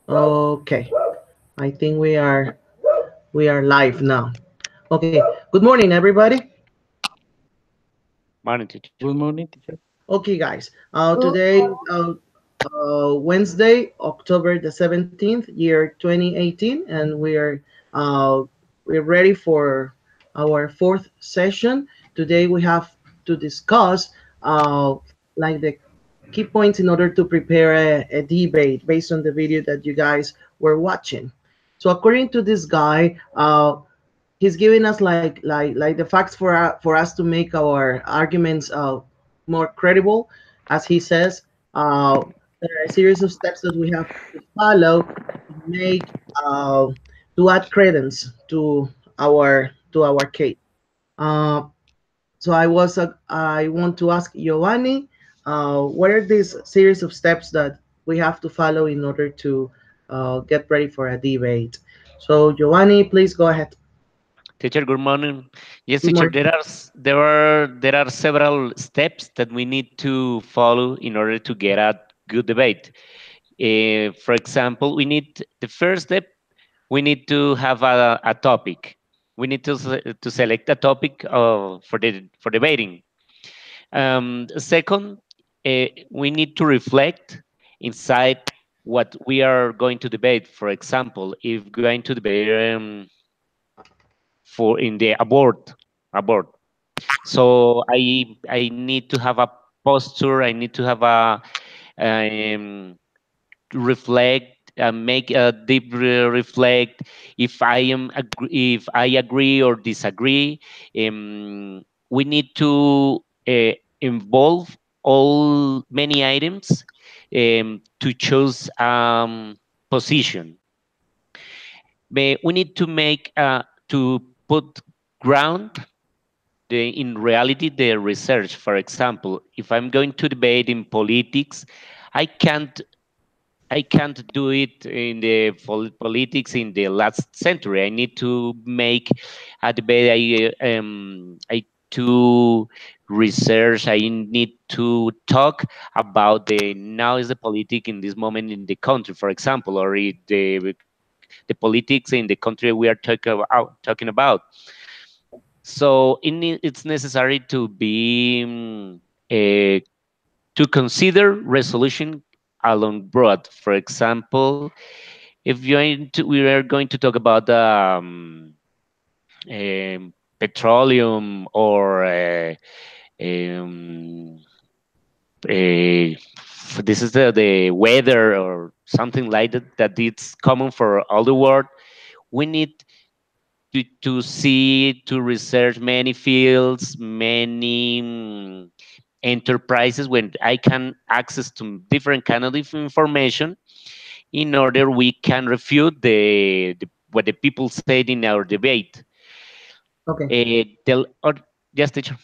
Okay, I think we are live now. Okay, good morning, everybody. Morning, teacher. Good morning, teacher. Okay, guys. Good Today, Wednesday, October the 17th, year 2018, and we're ready for our fourth session. Today, we have to discuss like the key points in order to prepare a debate based on the video that you guys were watching. So, according to this guy, he's giving us like the facts for us to make our arguments more credible. As he says, there are a series of steps that we have to follow to make uh, to add credence to our case. Uh, so I want to ask Giovanni, what are these series of steps that we have to follow in order to get ready for a debate? So Giovanni, please go ahead. Teacher, good morning. Yes, Good teacher. morning. There are several steps that we need to follow in order to get a good debate. For example, the first step. We need to have a topic. We need to select a topic for debating. Second, we need to reflect inside what we are going to debate. For example, if going to debate for in the abort. So I need to have a posture. I need to have um, reflect, make a deep reflect. If I agree or disagree, we need to involve all many items to choose position. We need to make to put ground in reality the research. For example, if I'm going to debate in politics, I can't I can't do it in the politics in the last century. I need to make a debate. I to research. I need to talk about the now is the politic in this moment in the country, for example, or the politics in the country we are talking about. So it's necessary to be to consider resolution along broad. For example, if we are going to talk about petroleum or um, uh, this is the weather or something like that, that it's common for all the world, we need to see, to research many fields, many enterprises when I can access to different kind of information in order we can refute what the people said in our debate. Okay. Yes, teacher.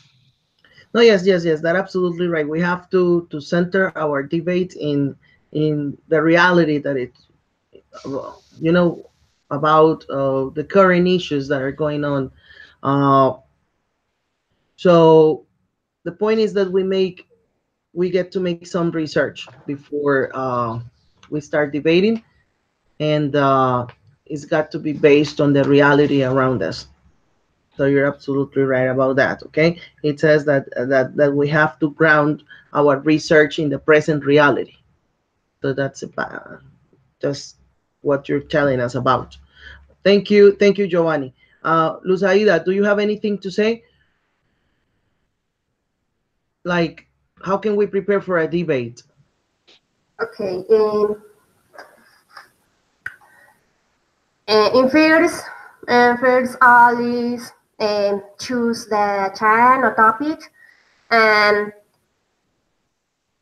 No, yes, yes, yes. That's absolutely right. We have to center our debate in the reality that it's you know about the current issues that are going on. Uh, so the point is that we get to make some research before we start debating, and it's got to be based on the reality around us. So you're absolutely right about that. Okay, it says that we have to ground our research in the present reality. So that's about just what you're telling us about. Thank you, Giovanni. Lusaida, do you have anything to say? Like, how can we prepare for a debate? okay. In first, always choose the time or topic and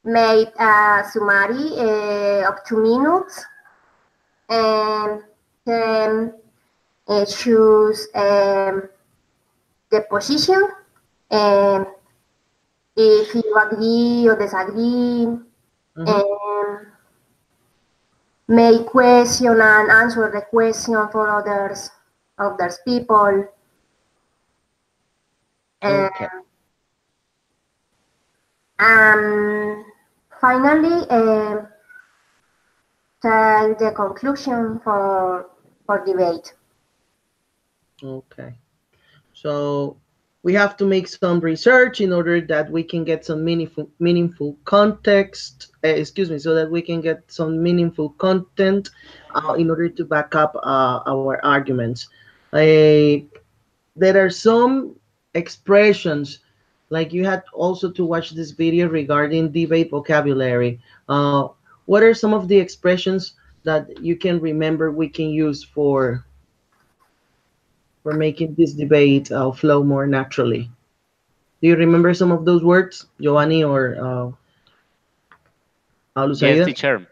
make a summary of 2 minutes, and then choose the position, and if you agree or disagree, Mm-hmm. and make question and answer the question for others people. And Okay. um, finally, tell the conclusion for debate. Okay. So we have to make some research in order that we can get some meaningful context. Excuse me, so that we can get some meaningful content in order to back up our arguments. There are some expressions, like you had also to watch this video regarding debate vocabulary. What are some of the expressions that you can remember we can use for making this debate flow more naturally? Do you remember some of those words, Giovanni or Yes, Lusaida? teacher.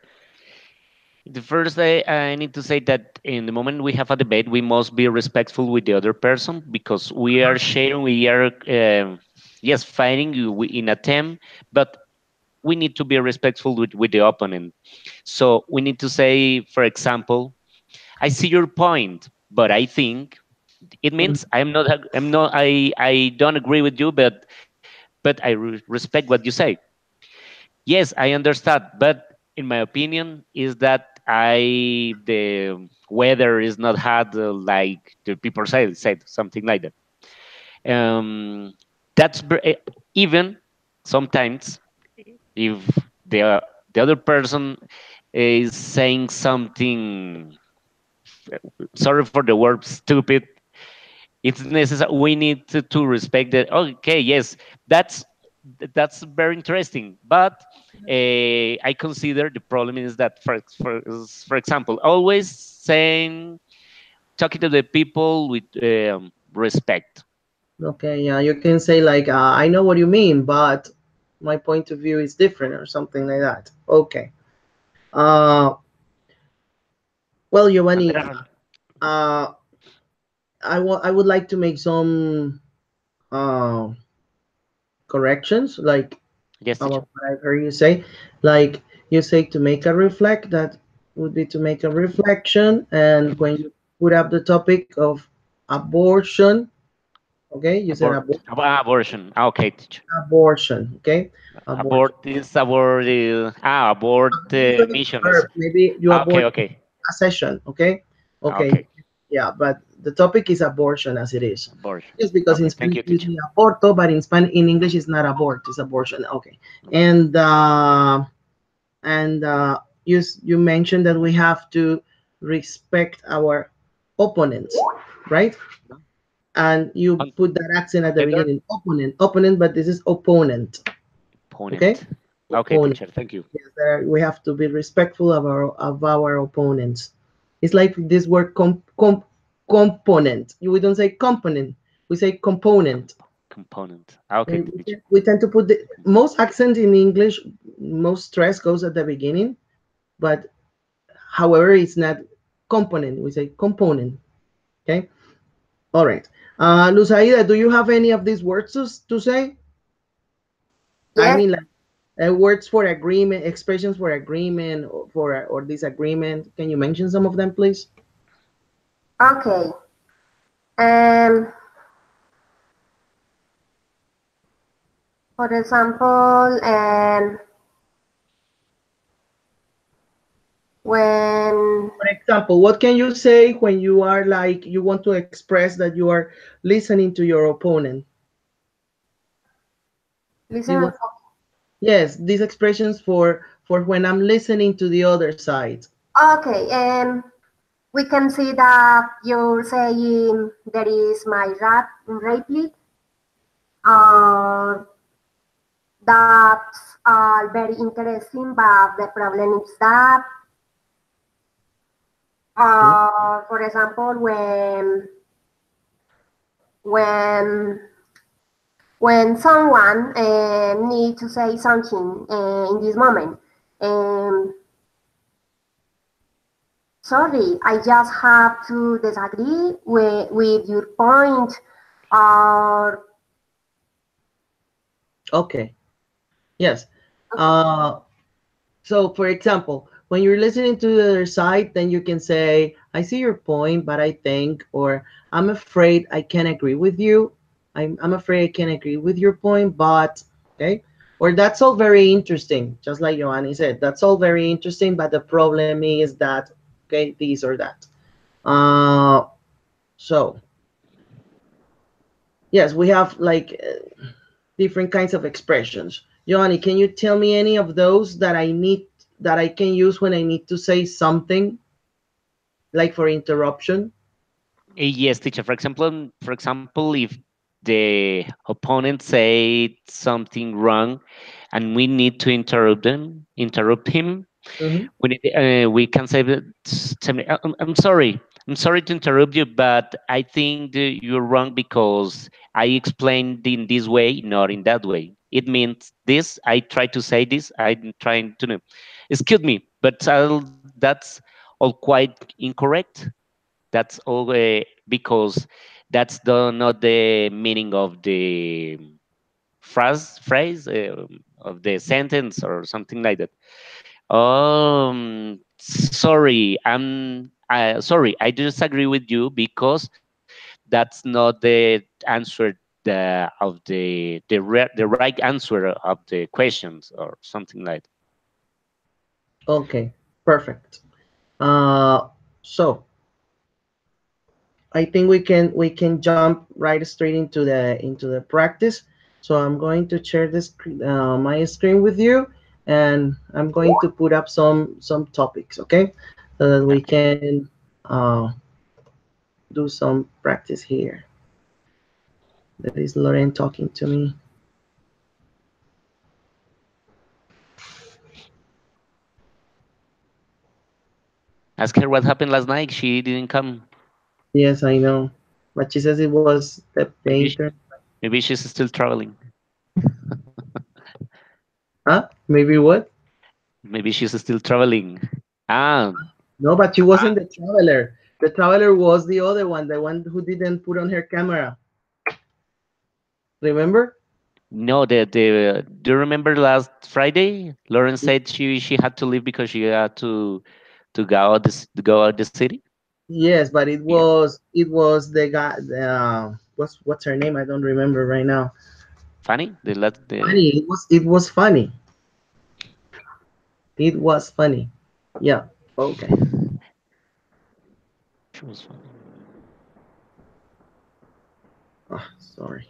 The first day, I need to say that in the moment we have a debate, we must be respectful with the other person because we are sharing, we are, yes, fighting in a team, but we need to be respectful with the opponent. So we need to say, for example, I see your point, but I think it means I don't agree with you, but I respect what you say. Yes, I understand, but in my opinion, is that the weather is not hot like the people said something like that. Um, that's even sometimes if the other person is saying something. Sorry for the word stupid. It's necessary. We need to respect that. Okay, yes, that's that's very interesting. But I consider the problem is that, for example, always saying talking to the people with respect. Okay, yeah, you can say like, I know what you mean, but my point of view is different or something like that. Okay. Uh, well, And Giovanni, there are, uh, I would like to make some uh, corrections, like yes, teacher. about what I've heard you say. Like you say to make a reflect, that would be to make a reflection. And when you put up the topic of abortion, okay, you said Abortion. Okay, teacher. abortion, okay, abortion. Abort is about abort Usually missions. verb, maybe you Okay, abort okay, a session, okay, okay, okay. yeah, but the topic is abortion as it is. Abortion. Just because in Okay, thank Spanish you, you teacher. say aborto, but in English it's not abort, it's abortion. Okay, and you mentioned that we have to respect our opponents, right? And you On put that accent at the the beginning, opponent, but this is opponent, okay? opponent. Okay, Opponent. teacher. Thank you. Yes, we have to be respectful of our opponents. It's like this word component. We don't say component. We say component. Component. Okay, teacher. We tend to put the most accent in English. Most stress goes at the beginning, but however, it's not component. We say component. Okay. All right. Lusaida, do you have any of these words to say? I Yes, mean, like words for agreement, expressions for agreement or disagreement. Can you mention some of them, please? okay. Um, for example, when For example, what can you say when you are like you want to express that you are listening to your opponent? You listen, want, yes, these expressions for when I'm listening to the other side. okay, we can see that you're saying there is my replic, uh, that's very interesting, but the problem is that, for example, when when someone needs to say something in this moment, um, sorry, I just have to disagree with your point. Or Okay. Yes. Uh, so, for example, when you're listening to the other side, then you can say, I see your point, but I think, or I'm afraid I can't agree with you. I'm afraid I can't agree with your point, but, okay. Or that's all very interesting, just like Joanny said. That's all very interesting, but the problem is that, okay, these or that. So yes, we have like different kinds of expressions. Joanny, can you tell me any of those that I can use when I need to say something, like for interruption? Yes, teacher. For example, if the opponent say something wrong, and we need to interrupt him, Mm-hmm. we can say that, I'm sorry to interrupt you, but I think that you're wrong because I explained in this way, not in that way. It means this. I try to say this. I'm trying to know. Excuse me, but that's all quite incorrect. That's all because that's not the meaning of the phrase of the sentence or something like that. Sorry, sorry. I disagree with you because that's not the answer the right answer of the questions or something like that. Okay, perfect. So I think we can jump right straight into the practice. So I'm going to share my screen with you, and I'm going to put up some topics, okay, so that we Okay. can do some practice here. That is Lauren talking to me. Ask her what happened last night. She didn't come. Yes, I know, but she says it was the Maybe painter. maybe she's still traveling. Huh? Maybe what? Maybe she's still traveling. Ah, No, but she ah, wasn't the traveler. The traveler was the other one, the one who didn't put on her camera. Remember? no. The Do you remember last Friday? Lauren said she had to leave because she had to go out the city. Yes, but it Yeah, was it was the guy. What's her name? I don't remember right now. funny. The Funny. It was funny. It was funny. Yeah. Okay. she was funny. Oh, sorry.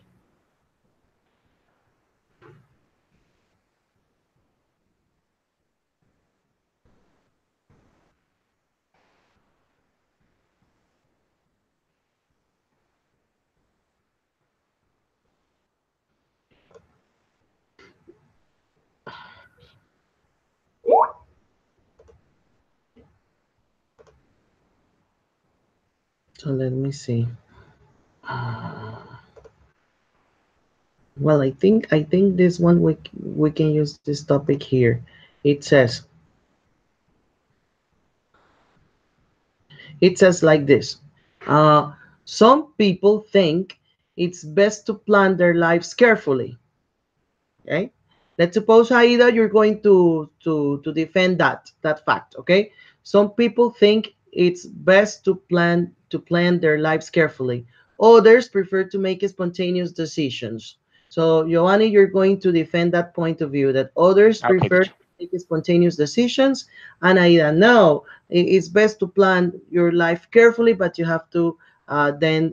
So let me see. Well, I think this one we can use this topic here. It says like this. Uh, some people think it's best to plan their lives carefully. Okay, let's suppose, Aida, you're going to defend that fact. Okay, some people think it's best to plan their lives carefully. Others prefer to make spontaneous decisions. So Joanny, you're going to defend that point of view, that others Okay, prefer teacher. to make spontaneous decisions, and Aida, no, it's best to plan your life carefully, but you have to then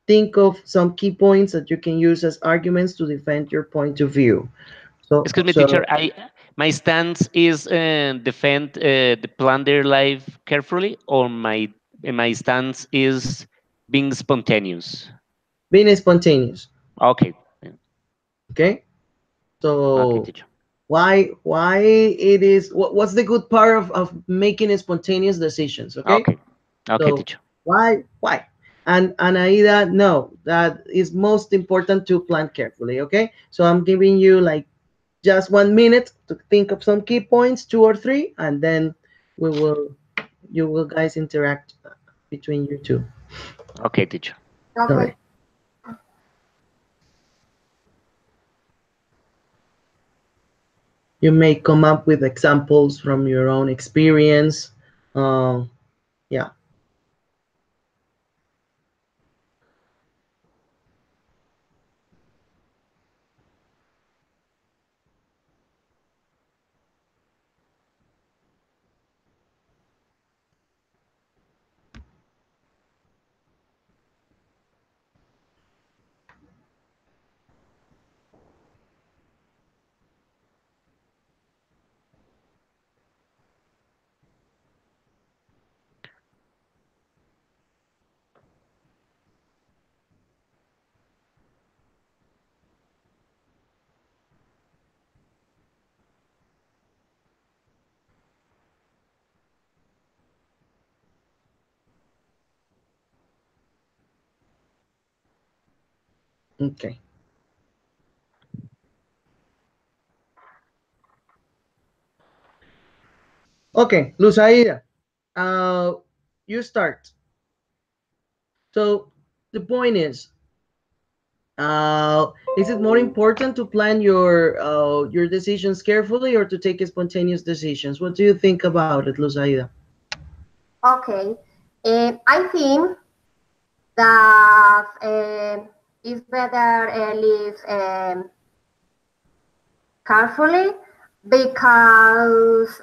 think of some key points that you can use as arguments to defend your point of view. So, Excuse me, teacher. so I My stance is defend the plan their life carefully, or my stance is being spontaneous. being spontaneous. Okay. Okay. Okay, So teacher. why it is what's the good part of making spontaneous decisions? Okay. Okay. Okay, So teacher. why? And Aida, no, that is most important to plan carefully. Okay. So I'm giving you like just 1 minute to think of some key points, two or three, and then we will you will guys interact between you two. Okay, teacher. All Okay. right. You may come up with examples from your own experience. Yeah. Okay. Okay, Lusaida, uh, you start. So the point is it more important to plan your decisions carefully or to take spontaneous decisions? What do you think about it, Lusaida? Okay. I think that it's better live carefully because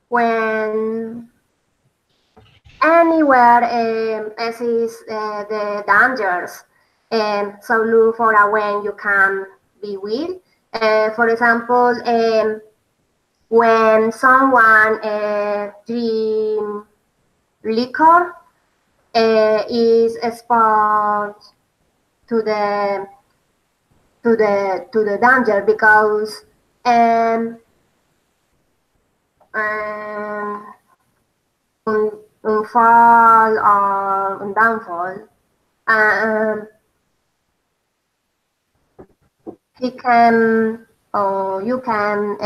when anywhere exists the dangers, so look for a when you can be with. For example, when someone drink liquor is exposed to the danger because um, um, fall or downfall, um, he can or you can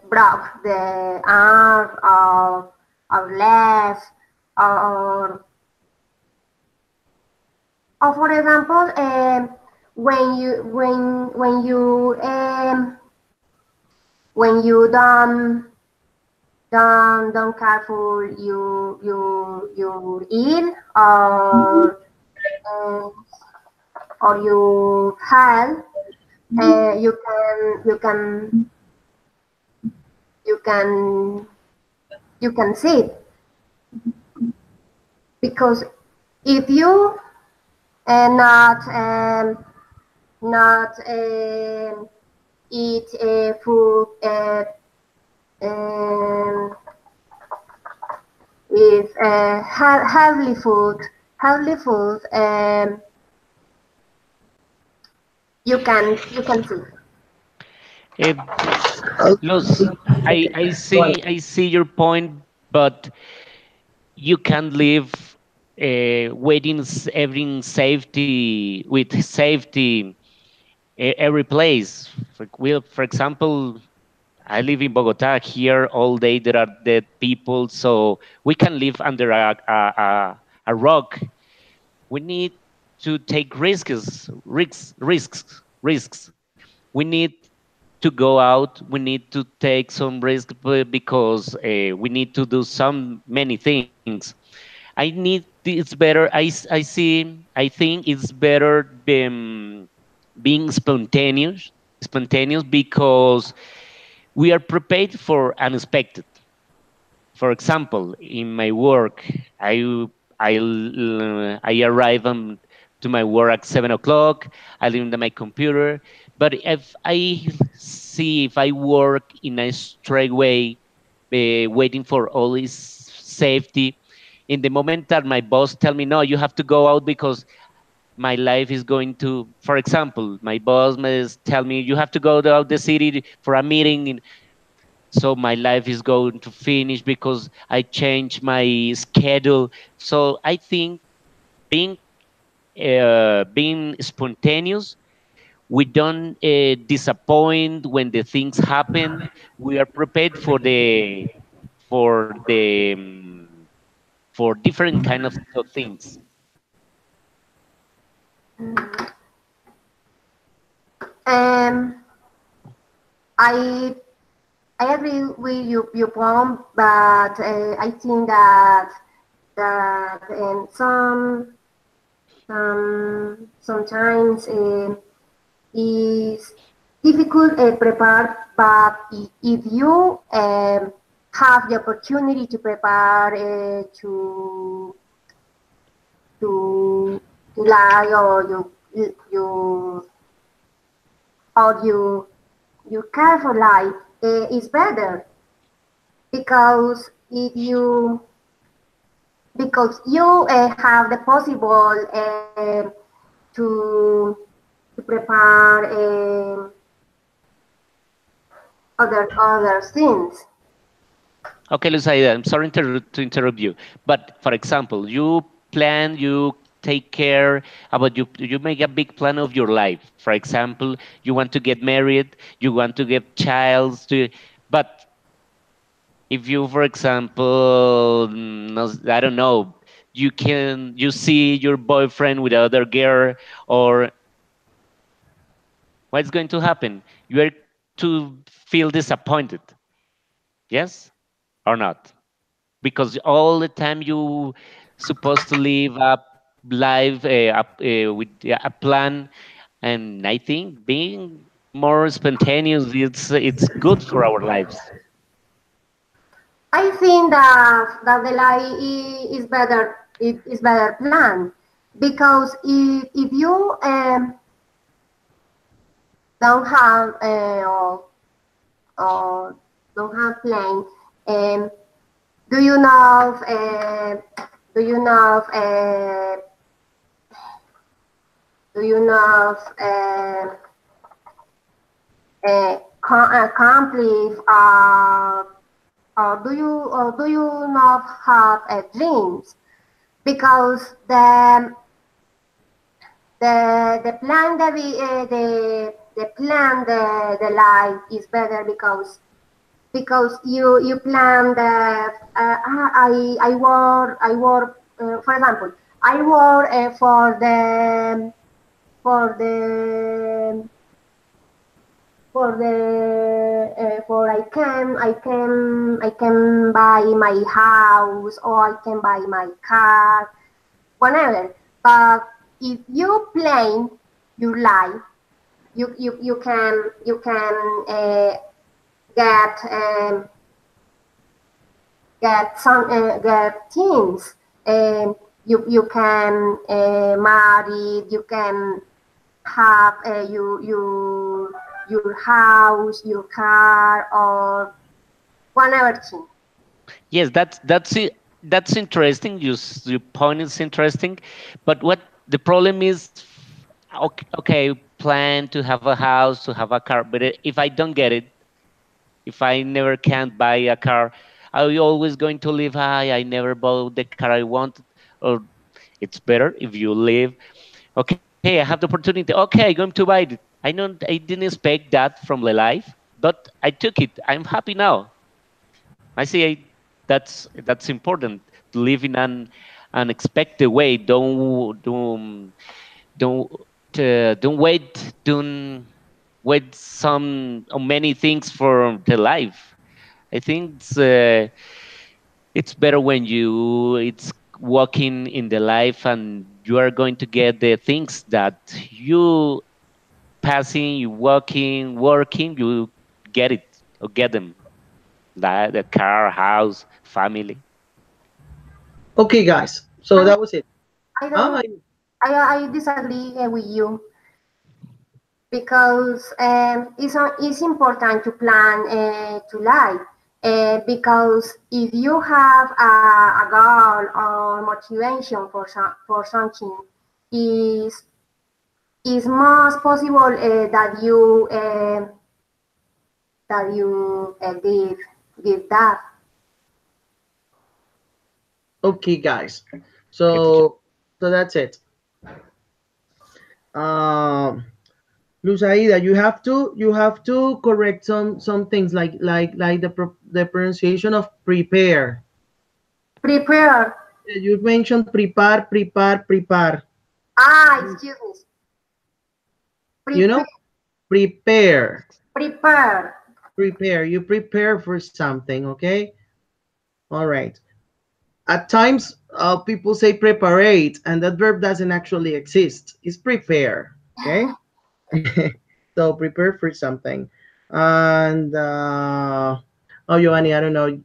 break the arm or leg or or for example when you don't careful you eat uh, or you health you can you can you can see because if you not eat food um, with healthy food you can see. Eh, Luz, I see your point, but you can't live waiting every safety with safety every place. For example, I live in Bogota. Here all day there are dead people, so we can live under a rock. We need to take risks. We need to go out. We need to take some risk because we need to do some many things. I need it's better. I think it's better than being spontaneous because we are prepared for unexpected. For example, in my work, I arrive to my work at 7 o'clock. I leave my computer, but if I work in a straight way, waiting for all this safety, in the moment that my boss tell me no, you have to go out because my life is going to, for example, my boss may tell me you have to go out the city for a meeting, so my life is going to finish because I changed my schedule. So I think being being spontaneous, we don't disappoint when the things happen. We are prepared for different kind of things. Um, I I agree with your point, but I think that sometimes is difficult prepare, but if you have the opportunity to prepare to lie or you or you care for life is better if you because you have the possible to to prepare other things. Okay, Lusaida, I'm sorry to interrupt you, but for example, you plan, you take care about you make a big plan of your life. For example, you want to get married, you want to get child, but if you, for example, I don't know, you see your boyfriend with other girl, or what's going to happen? You are to feel disappointed, yes or not? Because all the time you supposed to live a life with a plan, and I think being more spontaneous, it's good for our lives. I think that the life is better. It is better planned because if you don't have or don't have plan, um, do you know do you know do you know accomplish or do you not have dreams? Because the plan the plan the life is better because you plan that I work for example I work for the for I can buy my house or I can buy my car whenever. But if you plan your life, you can get get some get things. You can marry. You can have your house, your car, or whatever thing. Yes, that's it. That's interesting. Your point is interesting, but what the problem is? Okay, okay, plan to have a house, to have a car, but if I don't get it, if I never can't buy a car, are you always going to live high? I never bought the car I wanted, or it's better if you live. Okay, I have the opportunity. Okay, I'm going to buy it. I didn't expect that from the life, but I took it. I'm happy now. I see. That's important to live in an unexpected way. Don't don't wait. Don't wait some or many things for the life. I think it's better when it's walking in the life and you are going to get the things that you passing, you walking, working, you get it or get them. The car, house, family. Okay, guys. So I that was it. I Ah, don't I disagree with you because it's important to plan to life because if you have a goal or motivation for something is is most possible that you give that. okay, guys. Okay, teacher. So that's it. Um, Lusaida, you have to correct some things like the pronunciation of prepare. Prepare. You mentioned prepare. Excuse me. You Prepare. know, prepare, Prepare. prepare. You prepare for something, okay? All right. At times, people say preparate, and that verb doesn't actually exist. It's prepare, okay? So prepare for something. And oh, Giovanni, I don't know.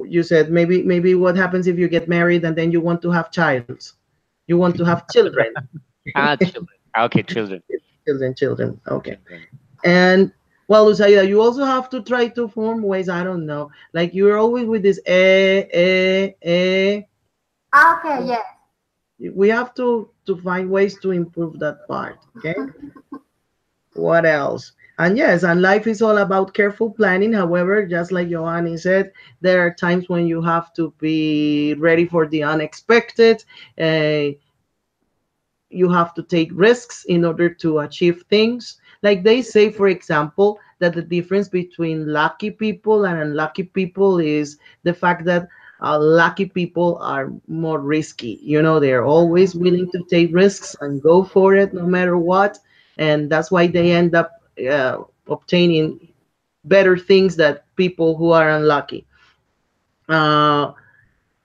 You said maybe what happens if you get married and then you want to have child? You want to have children. Children. Okay, children. Children. Okay. Children. And well, Lusaida, you also have to try to form ways. I don't know. Like you're always with this eh. Okay, yes. We have to find ways to improve that part. Okay. What else? And yes, and life is all about careful planning. However, just like Giovanni said, there are times when you have to be ready for the unexpected. Uh, you have to take risks in order to achieve things. Like they say, for example, that the difference between lucky people and unlucky people is the fact that lucky people are more risky. They're always willing to take risks and go for it no matter what. And that's why they end up obtaining better things than people who are unlucky. Uh,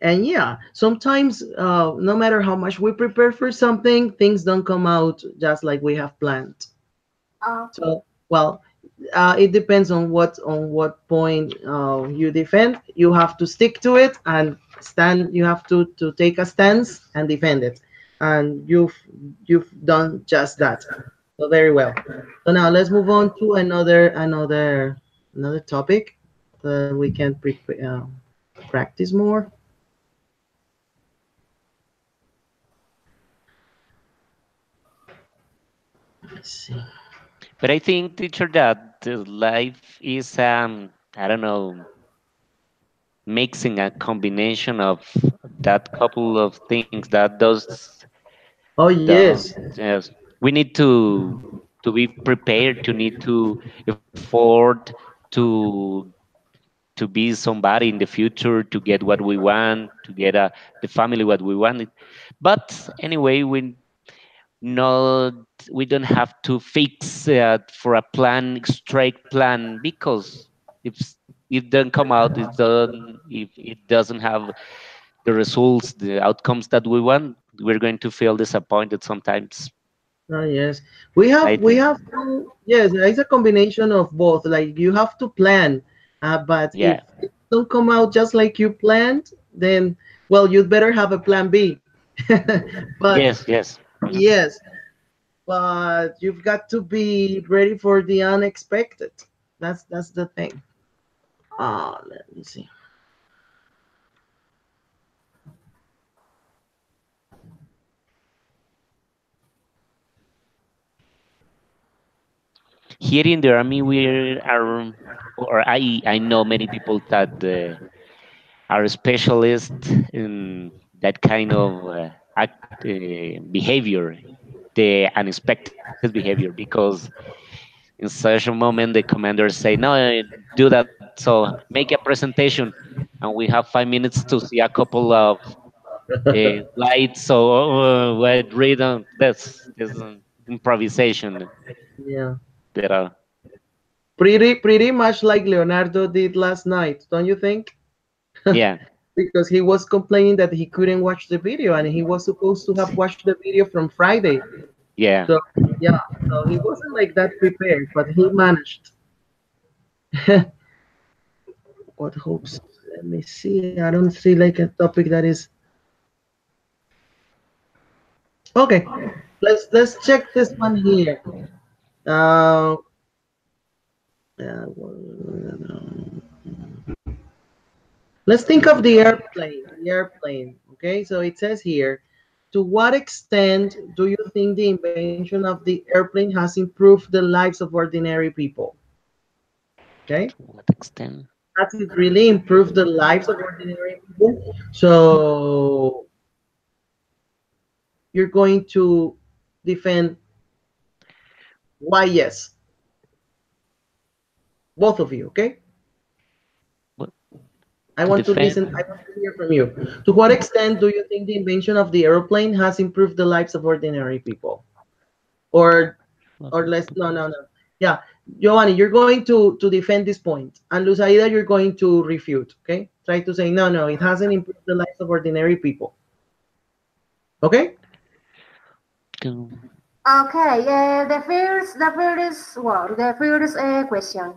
and yeah, sometimes no matter how much we prepare for something, things don't come out just like we have planned. Okay. So, well, it depends on what point you defend. You have to stick to it and stand. You have to take a stance and defend it, and you've done just that. So very well. So now let's move on to another topic that we can practice more. Let's see. But I think, teacher, that the life is I don't know, mixing a combination of that couple of things that does Oh the yes. yes, we need to be prepared, to need to afford to to be somebody in the future, to get what we want, to get the family what we want. But anyway, not we don't have to fix for a plan, straight plan, because if it doesn't come out, it doesn't, if it doesn't have the results, the outcomes that we want, we're going to feel disappointed sometimes. Oh yes, we have I think, to. Yes, it's a combination of both. Like you have to plan, but if yeah, it don't come out just like you planned, then well, you'd better have a plan B. But yes, yes. Mhm. yes, but you've got to be ready for the unexpected. That's the thing. Let me see. Here in the army, we are, or I know many people that are specialists in that kind of behavior, the unexpected behavior, because in such a moment the commanders say, no, do that, so make a presentation, and we have 5 minutes to see a couple of slides, so read on this improvisation Yeah, that pretty much like Leonardo did last night, don't you think? yeah, Because he was complaining that he couldn't watch the video, and he was supposed to have watched the video from Friday. yeah. So yeah, so he wasn't like that prepared, but he managed. What hopes? Let me see. I don't see like a topic that is okay. Let's check this one here. Uh, uh, let's think of the airplane. The airplane. Okay, so it says here, to what extent do you think the invention of the airplane has improved the lives of ordinary people? Okay, To what extent? has it really improved the lives of ordinary people? So you're going to defend why yes, both of you, okay? What, I to want to defend? listen, I want to hear from you. To what extent do you think the invention of the airplane has improved the lives of ordinary people? Or or less, no, no, no. Yeah, Giovanni, you're going to defend this point, and Lusaida, you're going to refute, okay? Try to say, no, no, it hasn't improved the lives of ordinary people, okay? To- Okay. The first question.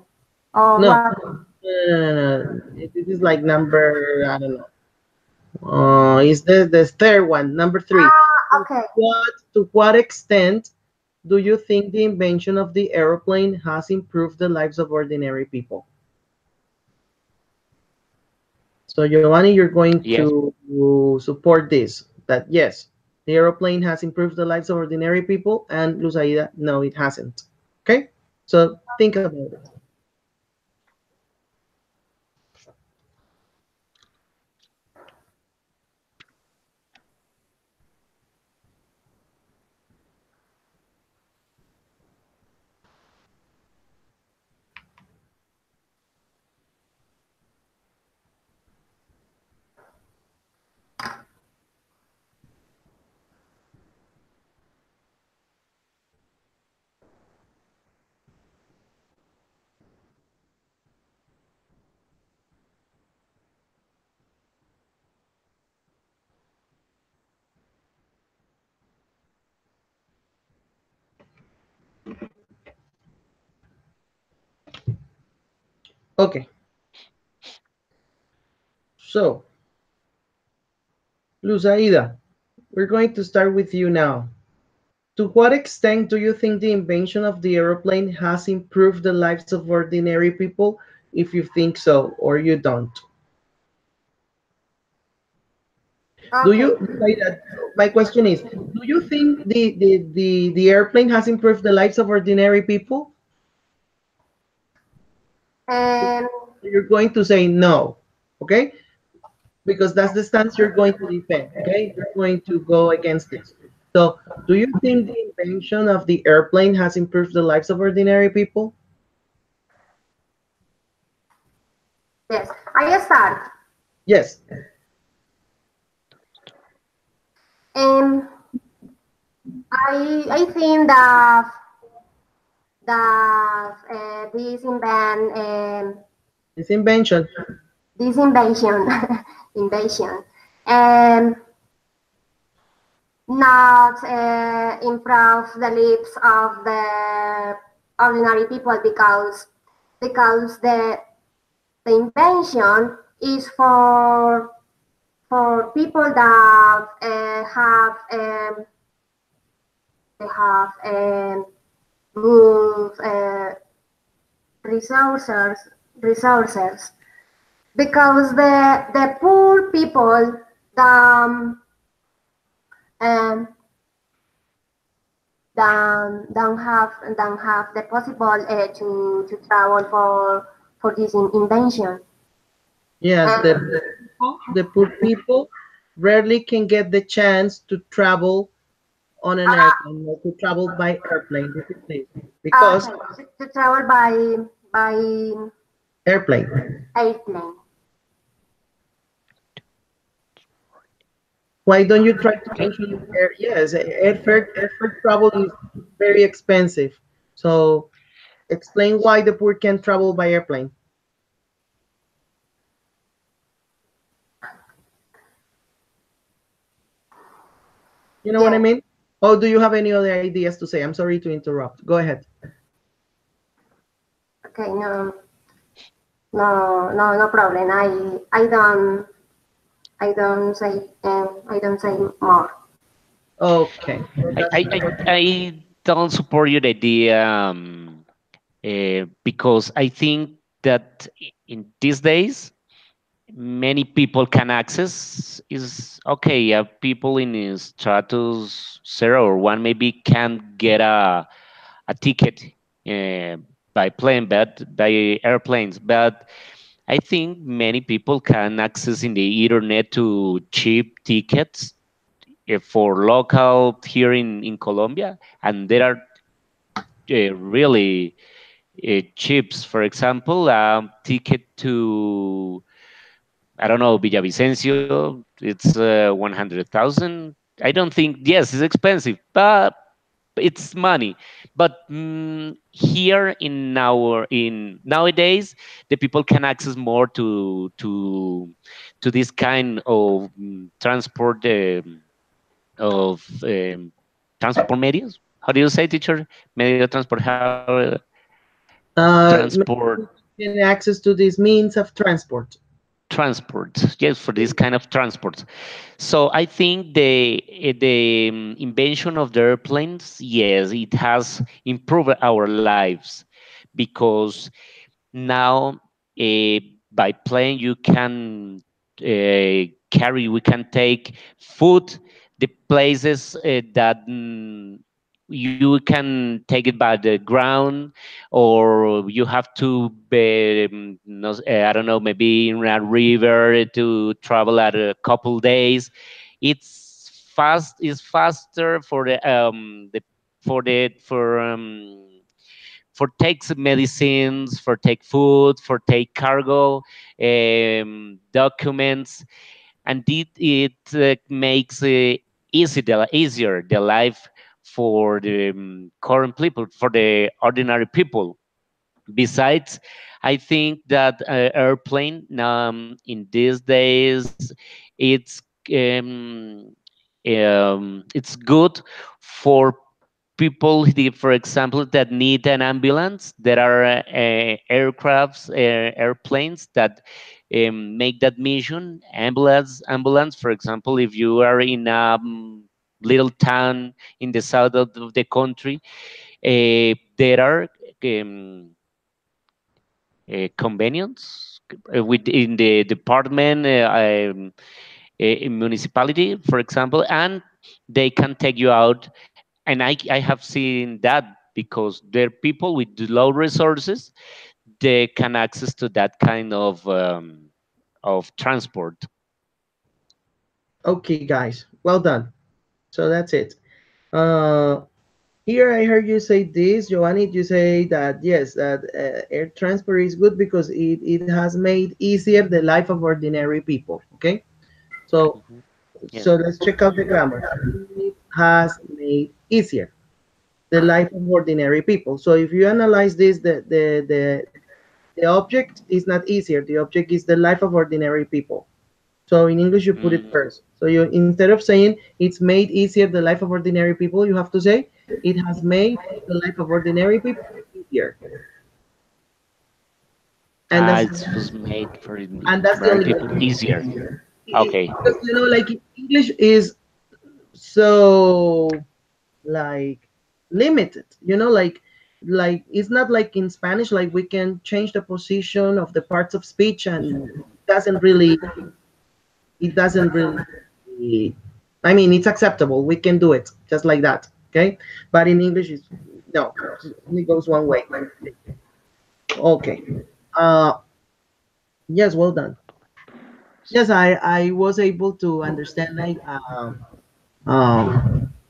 Or No, what? no. This is like number, I don't know. Is the third one, number three. Okay. To what extent do you think the invention of the aeroplane has improved the lives of ordinary people? So Giovanni, you're going yes. to support this, that yes, the aeroplane has improved the lives of ordinary people, and Lusaida, no, it hasn't. Okay? So think about it. Okay, so Luzaida, we're going to start with you now. To what extent do you think the invention of the aeroplane has improved the lives of ordinary people? If you think so or you don't. Do Okay. you, Luzaida, my question is, do you think the airplane has improved the lives of ordinary people? Um, You're going to say no, okay? Because that's the stance you're going to defend, okay? You're going to go against this. So, do you think the invention of the airplane has improved the lives of ordinary people? yes, I start. Yes. Um, I think that This invention. this invention invention um, not improve the lives of the ordinary people because the invention is for people that they have good resources resources because the poor people um, don't have the possible to travel for this invention. Yes, Um, the poor people rarely can get the chance to travel on an airplane or to travel by airplane, basically, because okay, to travel by airplane. airplane. Why don't you try to mention air? Yes, airfare travel is very expensive. So explain why the poor can travel by airplane. You know what I Yes. mean? Oh, do you have any other ideas to say? I'm sorry to interrupt. Go ahead. Okay. No problem. I don't say more. Okay, so I, that's I, I, I don't support your idea because I think that in these days many people can access is okay. People in status 0 or 1 maybe can get a ticket uh, by plane, but by airplanes. But I think many people can access in the internet to cheap tickets for local here in Colombia, and there are really chips. For example, ticket to I don't know Villavicencio. It's 100,000. I don't think yes, it's expensive, but it's money. But here in nowadays, the people can access more to this kind of transport of transport medios. How do you say, teacher? Medio transport. How transport Getting access to these means of transport. transport. Yes, for this kind of transport. So I think the invention of the airplanes, yes, it has improved our lives because now by plane you can we can take food the places that you can take it by the ground or you have to be, I don't know, maybe in a river to travel at a couple days. It's faster for takes medicines, for take food, for take cargo, documents, and it makes easier the life for the current people, for the ordinary people. Besides, I think that airplane in these days it's um, it's good for people, for example, that need an ambulance. There are aircrafts, airplanes that make that mission. Ambulance. For example, if you are in a little town in the south of the country, there are convenience within the department, in municipality, for example, and they can take you out. And I have seen that because there are people with low resources, they can access to that kind of transport. Okay, guys, well done. So that's it. Uh, Here I heard you say this, Giovanni. You say that yes, that air transport is good because it has made easier the life of ordinary people. Okay, so Mhm. Yeah. so let's check out the grammar. It has made easier the life of ordinary people. So if you analyze this, the object is not easier. The object is the life of ordinary people. So in English, you put it Mm. first. So you instead of saying it's made easier the life of ordinary people, you have to say it has made the life of ordinary people easier. And that's It was made for the ordinary only people thing. easier. Okay. Because like English is so like limited. Like it's not like in Spanish. Like we can change the position of the parts of speech, and doesn't really it doesn't really I mean it's acceptable, we can do it just like that, okay, but in English it's no, it only goes one way. Okay. uh yes, well done. Yes, I was able to understand like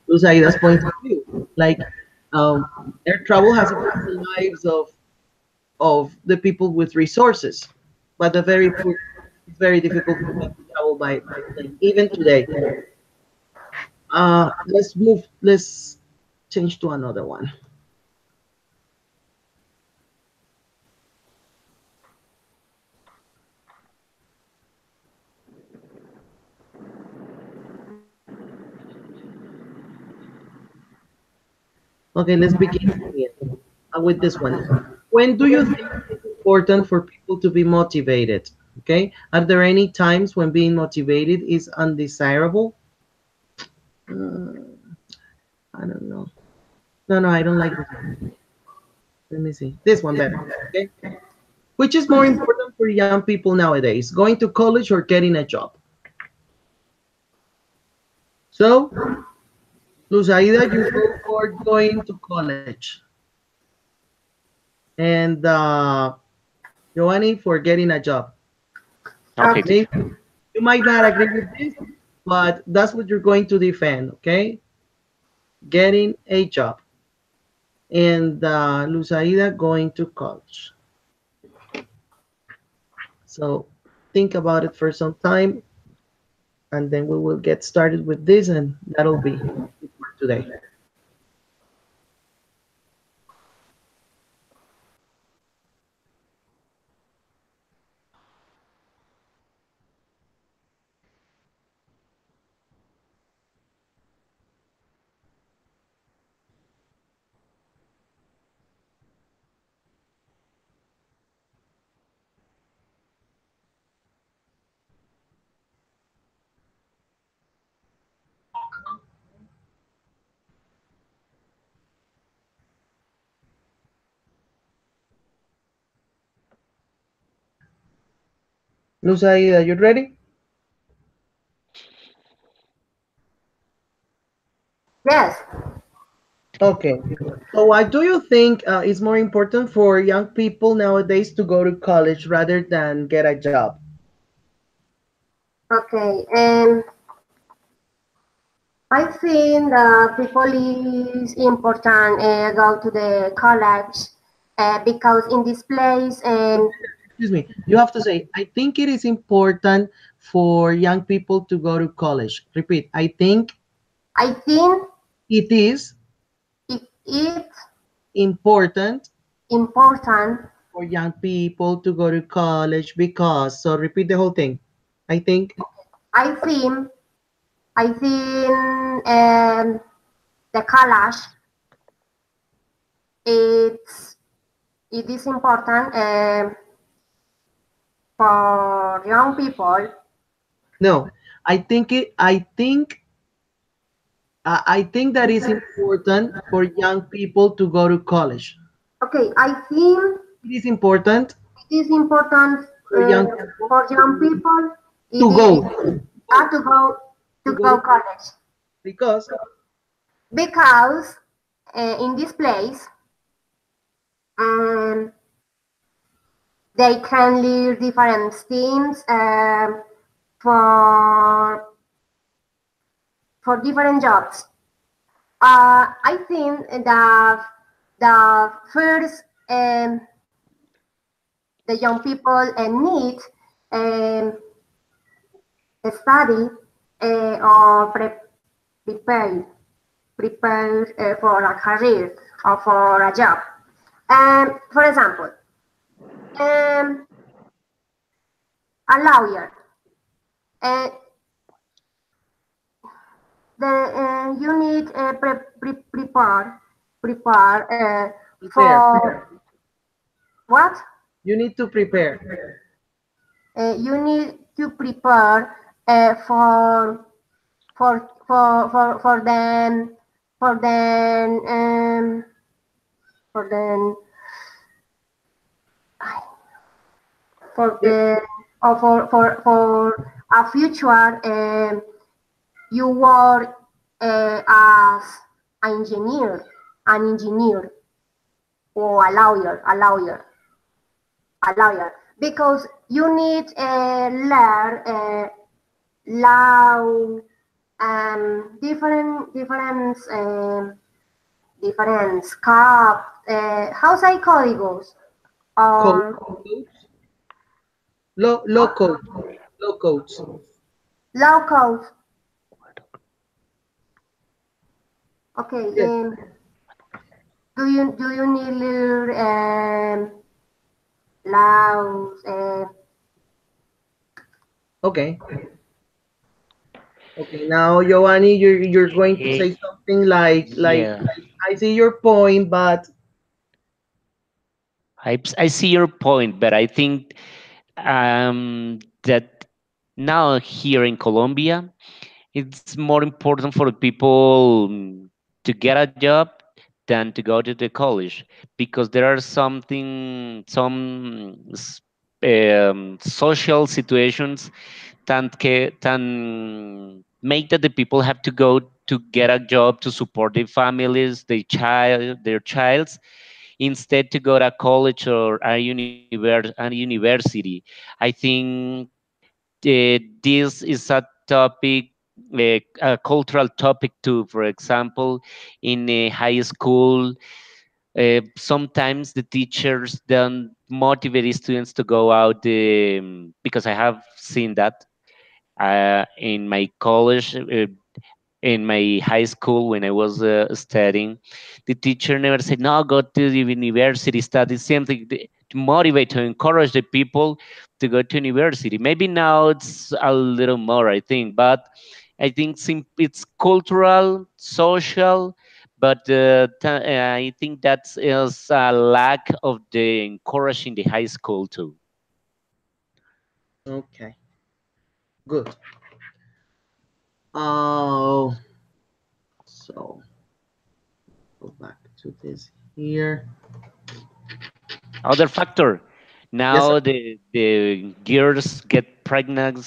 Lusaida's point of view, like um air travel has affected the lives of the people with resources, but the very poor, it's very difficult for them to travel by plane even today. Let's change to another one. Okay, let's begin again, with this one. When do you think it's important for people to be motivated? Okay, are there any times when being motivated is undesirable? Mm, I don't know. No, I don't like this one. Let me see. This one better. Okay. Which is more important for young people nowadays, going to college or getting a job? So, Luzaida, you go for going to college, and Giovanni for getting a job. Okay, Okay. teacher. Maybe you might not agree with this, but that's what you're going to defend, okay? Getting a job. And Luzaida going to college. So think about it for some time, and then we will get started with this, and that'll be it for today. Luzaida, you ready? Yes. Okay. So why do you think it's more important for young people nowadays to go to college rather than get a job? Okay. I think that people is important go to the college because in this place Excuse me. You have to say, I think it is important for young people to go to college. Repeat. I think I think it is it's important important. for young people to go to college because. So repeat the whole thing. I think. I think I think the college it's it is important for young people. No, I think it. I think that is important for young people to go to college. Okay, I think It is important it is important for young people for young people. It to is go to go to to go go to college because because in this place um, they can learn different things for for different jobs. I think the first the young people need um, study or prepare for a career or for a job. For example, um, a lawyer. Uh, you need prepare prepare. for what? You need to prepare. You need to prepare for them for them for them for Yep. the or for a future you work as an engineer or a lawyer because you need learn law different scope how say códigos Code, or codes, low code, low codes. law code. Okay. Yes. Do you need laws? Okay. Okay. Now, Giovanni, you're going to Eh, say something like yeah, I see your point, but I see your point, but I think that now here in Colombia, it's more important for the people to get a job than to go to the college because there are some social situations that make that the people have to go to get a job to support their families, their childs, instead to go to college or a university. I think this is a topic, a cultural topic too. For example, in a high school, sometimes the teachers don't motivate the students to go out because I have seen that in my college. In my high school when I was studying, the teacher never said, "No, go to the university, study something." To motivate, to encourage the people to go to university. Maybe now it's a little more, I think, but I think it's cultural, social, but I think that is a lack of the encouraging the high school too. okay, good. Oh, so go back to this here. Other factor. Yes, sir. Now the girls get pregnant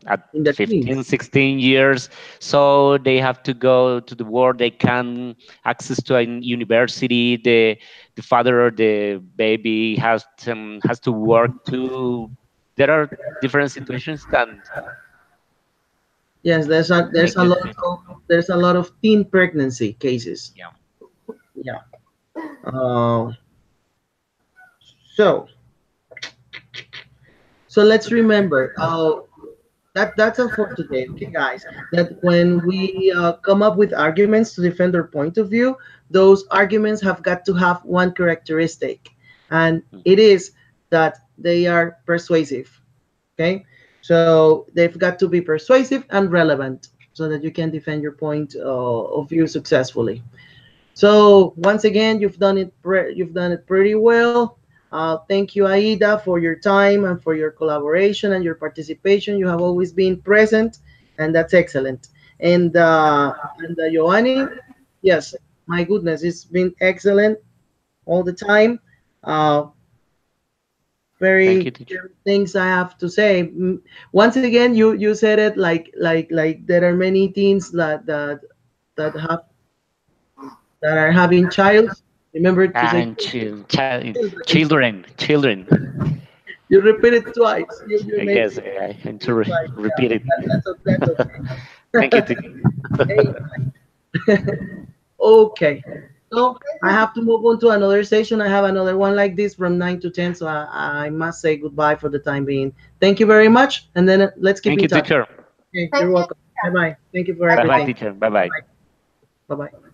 at In the 15, teens. 16 years, so they have to go to the world. They can access to a university. The father or the baby has to work too. There are different situations that Yes, make it difficult. there's a lot of teen pregnancy cases. Yeah. Yeah. Uh, so so let's remember. That's all for today, okay, guys. That when we come up with arguments to defend our point of view, those arguments have got to have one characteristic, and Mhm. it is that they are persuasive. Okay, so they've got to be persuasive and relevant so that you can defend your point of view successfully. So once again, you've done it pretty well. Thank you, Aida, for your time and for your collaboration and your participation. You have always been present, and that's excellent. And Giovanni, yes, my goodness, it's been excellent all the time. Uh, Thank you, very teacher. things I have to say. Once again, you said it like there are many teens that have that are having child. Remember to say And children. you repeat it twice. You I made guess it I have to twice. repeat it. That's okay. Thank you, teacher. Hey, okay. So I have to move on to another session. I have another one like this from 9 to 10. So I must say goodbye for the time being. Thank you very much. And then let's keep Thank in you, touch. teacher. Okay, Thank you're you. welcome. Bye bye. Thank you for Bye bye, everything. teacher. Bye bye. Bye bye.